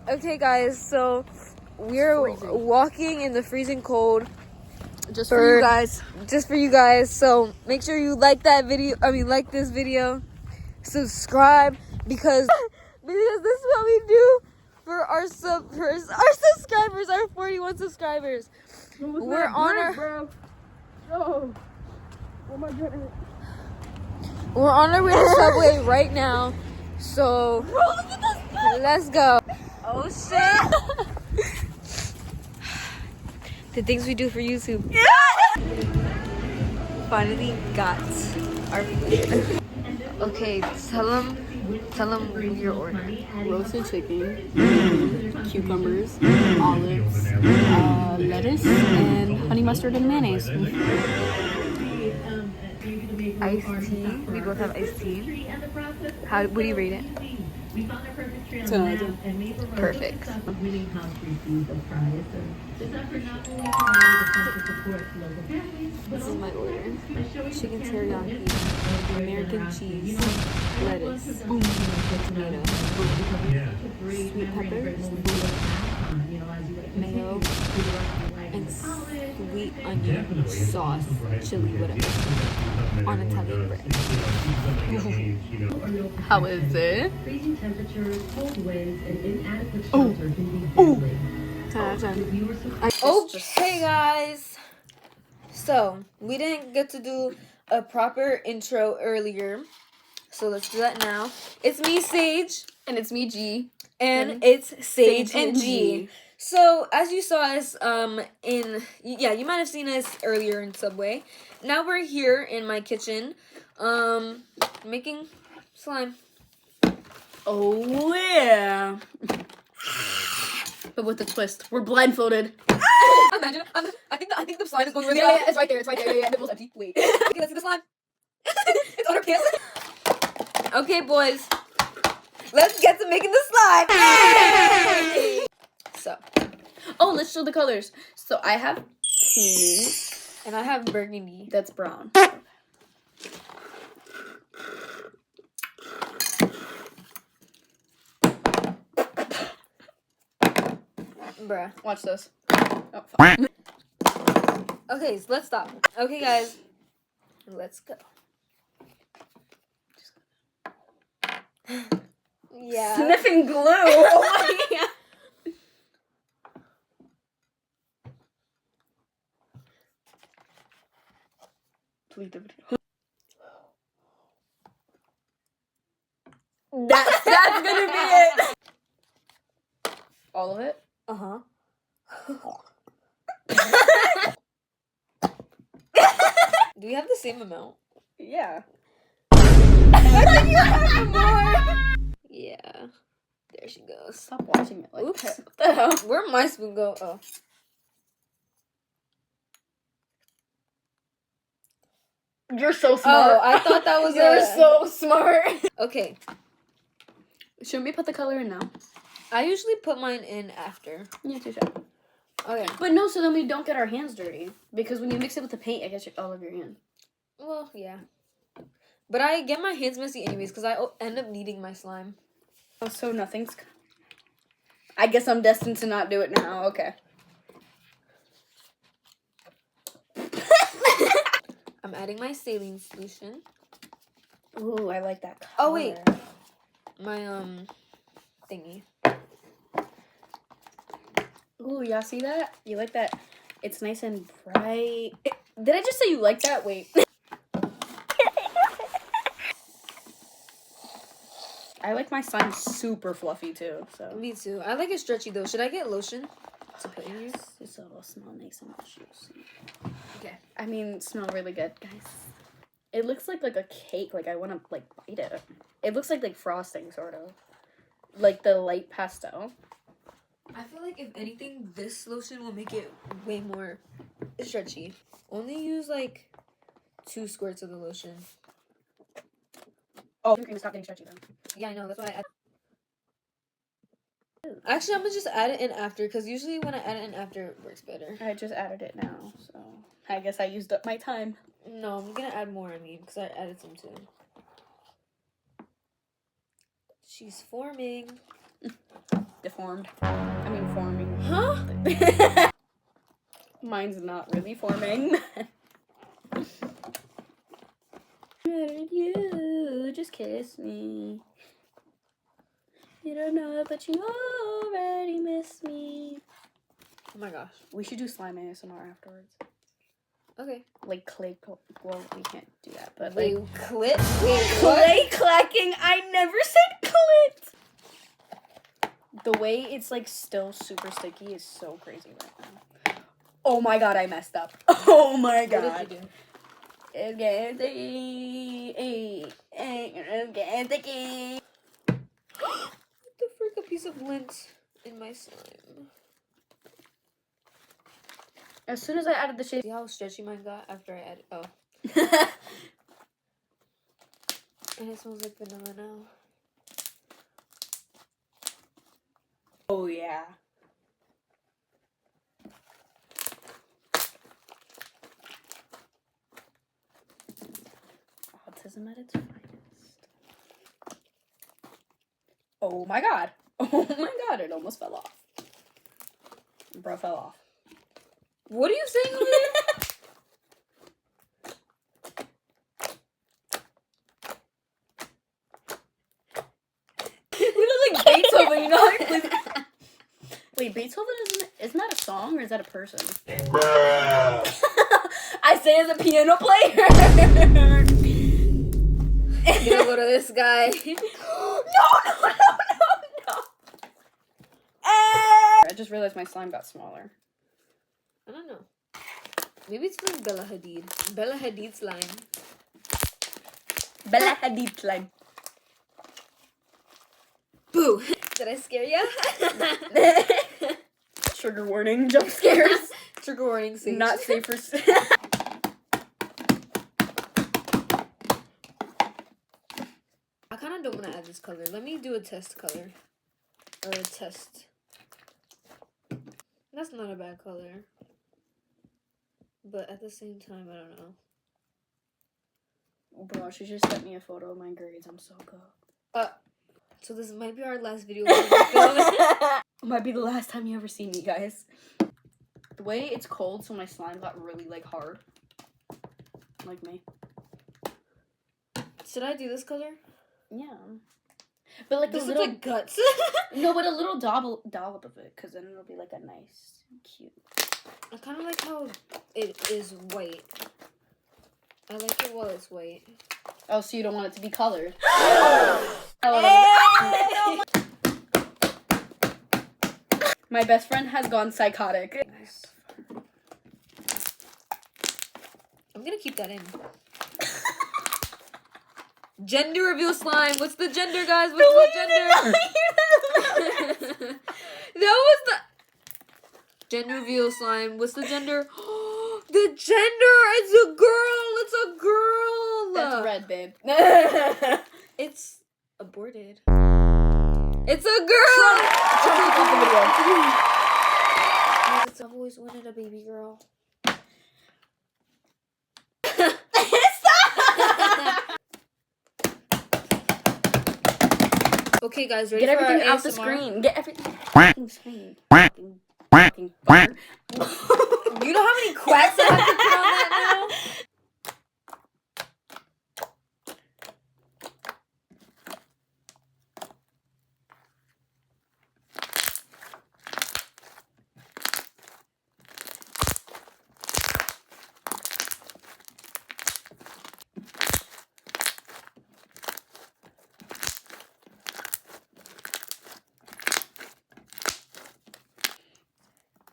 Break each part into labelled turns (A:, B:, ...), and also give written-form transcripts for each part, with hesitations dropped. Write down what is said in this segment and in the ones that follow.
A: Okay, guys, so we're walking in the freezing cold.
B: Just for you guys.
A: Just for you guys. So make sure you like that video. Like this video. Subscribe because this is what we do for our subscribers, our 41 subscribers. We're on our way to Subway right now. So let's go. Oh shit. The things we do for YouTube. Finally got our food. Okay, tell them your order.
B: Roasted chicken, cucumbers, olives, lettuce, and honey mustard and mayonnaise.
A: Iced tea. We both have iced tea. What do you rate it?
B: 10 out of 10.
A: Perfect. This is my order. Chicken teriyaki, American cheese, lettuce, tomato, sweet peppers, mayo, and sweet onion sauce, chili, whatever, on Italian bread.
B: How is it?
A: Okay, guys. So, we didn't get to do a proper intro earlier. So, let's do that now. It's me, Sage.
B: And it's me, G.
A: And it's Sage and G. So, as you saw us you might have seen us earlier in Subway. Now we're here in my kitchen making slime.
B: Oh, yeah. But with a twist. We're blindfolded.
A: Imagine, I think the slime is going really
B: Yeah, it's right there. It's right there. Yeah, nipple's empty. Wait.
A: Okay, let's see the slime. It's on our pants. Okay, boys. Let's get to making the slime. Yay! So.
B: Oh, let's show the colors. So I have pink.
A: And I have burgundy.
B: That's brown.
A: Bruh.
B: Watch this. Oh, fuck.
A: Okay, so let's stop. Okay, guys. Let's go. Yeah.
B: Sniffing glue. Oh my God. Delete the video. That's gonna be it. All of it?
A: Uh-huh. Do we have the same amount?
B: Yeah.
A: Yeah. There she goes.
B: Stop watching it like
A: Oops.
B: that. What the hell?
A: Where'd my spoon go? Oh.
B: You're so smart.
A: Oh, I thought that was
B: You're so smart.
A: Okay.
B: Shouldn't we put the color in now?
A: I usually put mine in after.
B: Yeah, too.
A: Okay.
B: But no, so then we don't get our hands dirty. Because when you mix it with the paint, it gets all over your hand.
A: Well, yeah. But I get my hands messy anyways because I end up needing my slime.
B: Oh, so nothing's... I guess I'm destined to not do it now. Okay.
A: I'm adding my saline solution.
B: Ooh, I like that color.
A: Oh, wait. My, thingy.
B: Ooh, y'all see that? You like that? It's nice and bright. Did I just say you like that? Wait. I like my slime super fluffy too, so.
A: Me too. I like it stretchy though. Should I get lotion to put in yours?
B: This will smell nice and juicy.
A: Okay.
B: I mean, it smells really good, guys. It looks like a cake. Like, I want to, like, bite it. It looks like frosting, sort of. Like the light pastel.
A: I feel like if anything, this lotion will make it way more stretchy. Only use like 2 squirts of the lotion.
B: Oh, the cream is not getting stretchy though.
A: Yeah, I know. That's why Actually, I'm gonna just add it in after because usually when I add it in after, it works better.
B: I just added it now, so I guess I used up my time.
A: No, I'm gonna add more. Because I added some too. She's forming.
B: The formed. I mean, forming.
A: Huh?
B: Mine's not really forming. You just kiss me. You don't know it, but you already miss me.
A: Oh my gosh.
B: We should do slime ASMR afterwards.
A: Okay.
B: Like clay. Well, we can't do that, but
A: Wait,
B: like
A: clit? Wait,
B: clay clacking. I never said clit. The way it's like still super sticky is so crazy right now. Oh my god, I messed up. Oh my god.
A: What did you do?
B: It's getting sticky. It's getting sticky.
A: What the frick? A piece of lint in my slime.
B: As soon as I added the shade.
A: See how stretchy mine got after I added. Oh. And it smells like vanilla now.
B: Oh yeah. Autism at its finest. Oh my god. Oh my god, it almost fell off. Bro fell off.
A: What are you saying over there?
B: We look like Beethoven, you know? Wait, Beethoven isn't that a song or is that a person? I say as a piano player.
A: I'm gonna go to this guy.
B: No. I just realized my slime got smaller.
A: I don't know. Maybe it's like Bella Hadid. Bella Hadid slime.
B: Bella Hadid slime.
A: Boo! Did I scare ya?
B: Trigger warning, jump scares.
A: Trigger warning, Sage.
B: Not safe for...
A: I kind of don't want to add this color. Let me do a test color. Or a test. That's not a bad color. But at the same time, I don't know.
B: Bro, she just sent me a photo of my grades. I'm so good.
A: So this might be our last video we're gonna film.
B: It might be the last time you ever see me, guys. The way it's cold, so my slime got really, like, hard. Like me.
A: Should I do this color?
B: Yeah. But, like,
A: This
B: a
A: looks
B: little...
A: like guts.
B: No, but a little dollop of it, because then it'll be, like, a nice, cute...
A: I kind of like how it is white. I like it while it's white.
B: Oh, so you don't want it to be colored. My best friend has gone psychotic.
A: I'm gonna keep that in. Gender reveal slime. What's the gender, guys? What's the gender? That was the gender reveal slime. What's the gender? The gender. It's a girl. It's a girl.
B: That's red, babe.
A: It's aborted. It's a girl. I've always wanted a baby girl. Okay, guys, ready
B: Get
A: for
B: everything
A: our
B: out the
A: ASMR?
B: screen. Get everything out the screen. Fucking fucker.
A: You know how many quacks I have to put on that now?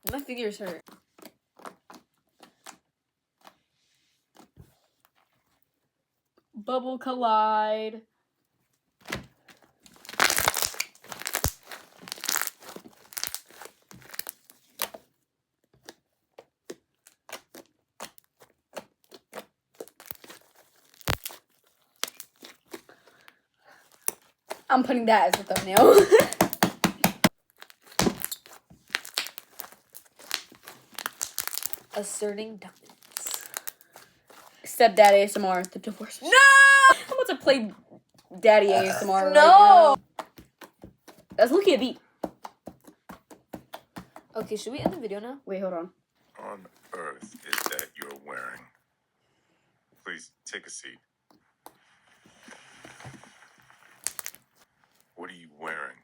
A: My fingers hurt.
B: Bubble collide. I'm putting that as a thumbnail.
A: Asserting dominance.
B: Stepdad ASMR, the divorce.
A: No!
B: I'm about to play Daddy ASMR right
A: No!
B: now. That's looking a beat.
A: Okay, should we end the video now?
B: Wait, hold on.
C: On earth is that you're wearing? Please take a seat. What are you wearing?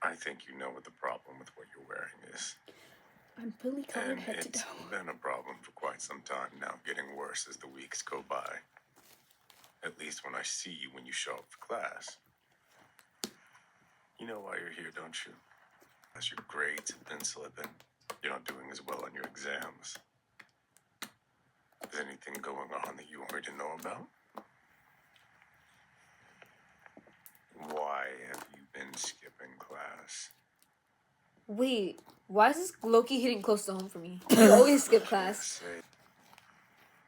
C: I think you know what the problem with what you're wearing is.
B: I'm fully covered
C: And
B: head to
C: it's
B: toe.
C: been a problem for quite some time now, getting worse as the weeks go by. At least when I see you when you show up for class. You know why you're here, don't you? Because your grades have been slipping. You're not doing as well on your exams. Is anything going on that you want me to know about? Why have you been skipping class?
A: Wait, why is this Loki hitting close to home for me? I always skip class.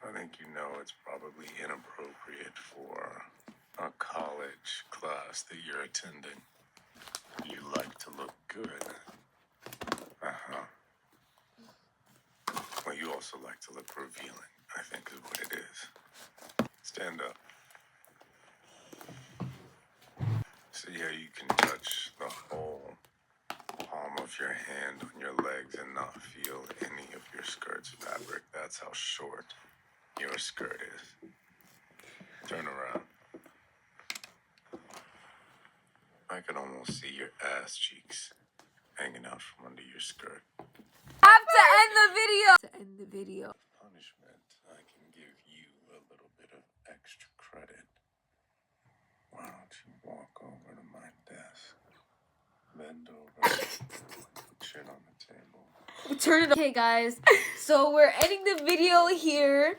C: I think you know it's probably inappropriate for a college class that you're attending. You like to look good. Uh-huh. Well, you also like to look revealing, I think is what it is. Stand up. See how you can touch the whole palm of your hand on your legs and not feel any of your skirt's fabric. That's how short your skirt is. Turn around. I can almost see your ass cheeks hanging out from under your skirt.
A: Have to end the video. To end the video.
C: Punishment, I can give you a little bit of extra credit. Why don't you walk over to my desk? Bend over, chin on the table.
A: Turn it. Okay, guys. So we're ending the video here.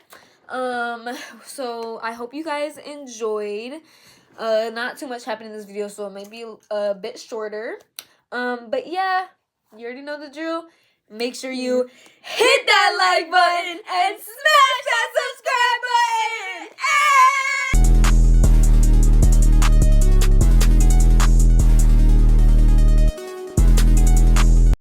A: So I hope you guys enjoyed. Not too much happened in this video, so it might be a bit shorter. But yeah, you already know the drill. Make sure you hit that like button and smash that